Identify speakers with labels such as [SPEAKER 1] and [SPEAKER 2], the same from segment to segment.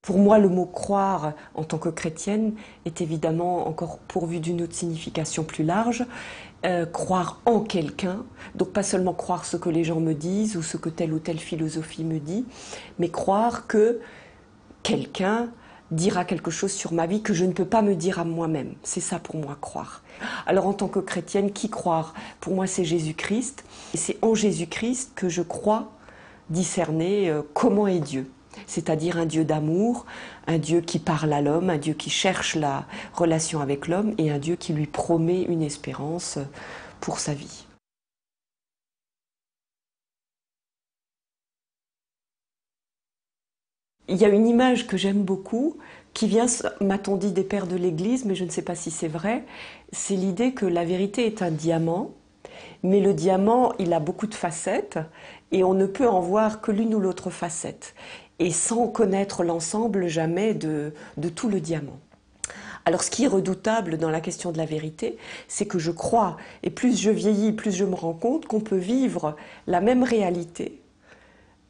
[SPEAKER 1] Pour moi, le mot croire en tant que chrétienne est évidemment encore pourvu d'une autre signification plus large. Croire en quelqu'un, donc pas seulement croire ce que les gens me disent ou ce que telle ou telle philosophie me dit, mais croire que quelqu'un dira quelque chose sur ma vie que je ne peux pas me dire à moi-même. C'est ça pour moi croire. Alors en tant que chrétienne, qui croire? Pour moi c'est Jésus-Christ. Et c'est en Jésus-Christ que je crois discerner comment est Dieu. C'est-à-dire un Dieu d'amour, un Dieu qui parle à l'homme, un Dieu qui cherche la relation avec l'homme et un Dieu qui lui promet une espérance pour sa vie. Il y a une image que j'aime beaucoup, qui vient, m'a-t-on dit, des pères de l'Église, mais je ne sais pas si c'est vrai, c'est l'idée que la vérité est un diamant, mais le diamant, il a beaucoup de facettes, et on ne peut en voir que l'une ou l'autre facette, et sans connaître l'ensemble jamais de tout le diamant. Alors ce qui est redoutable dans la question de la vérité, c'est que je crois, et plus je vieillis, plus je me rends compte qu'on peut vivre la même réalité,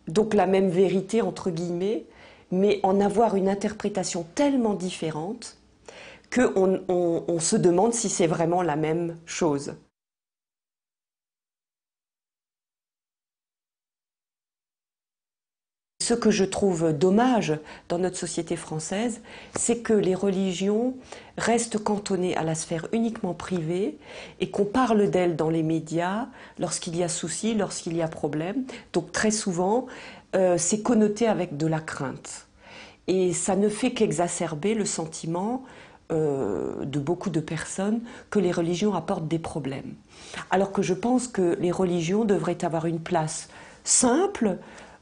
[SPEAKER 1] donc la même vérité entre guillemets, mais en avoir une interprétation tellement différente qu'on se demande si c'est vraiment la même chose. Ce que je trouve dommage dans notre société française, c'est que les religions restent cantonnées à la sphère uniquement privée et qu'on parle d'elles dans les médias lorsqu'il y a souci, lorsqu'il y a problème. Donc très souvent, c'est connoté avec de la crainte. Et ça ne fait qu'exacerber le sentiment de beaucoup de personnes que les religions apportent des problèmes. Alors que je pense que les religions devraient avoir une place simple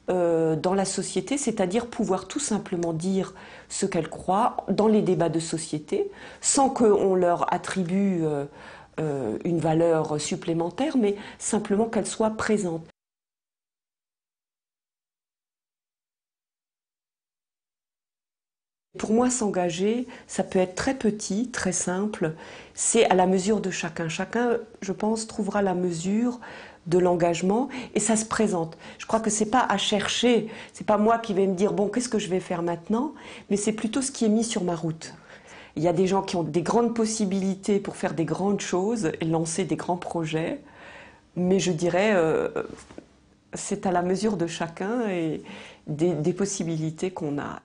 [SPEAKER 1] dans la société, c'est-à-dire pouvoir tout simplement dire ce qu'elles croient dans les débats de société, sans qu'on leur attribue une valeur supplémentaire, mais simplement qu'elles soient présentes. Pour moi, s'engager, ça peut être très petit, très simple, c'est à la mesure de chacun. Chacun, je pense, trouvera la mesure de l'engagement et ça se présente. Je crois que c'est pas à chercher, c'est pas moi qui vais me dire bon, qu'est-ce que je vais faire maintenant, mais c'est plutôt ce qui est mis sur ma route. Il y a des gens qui ont des grandes possibilités pour faire des grandes choses et lancer des grands projets, mais je dirais c'est à la mesure de chacun et des possibilités qu'on a.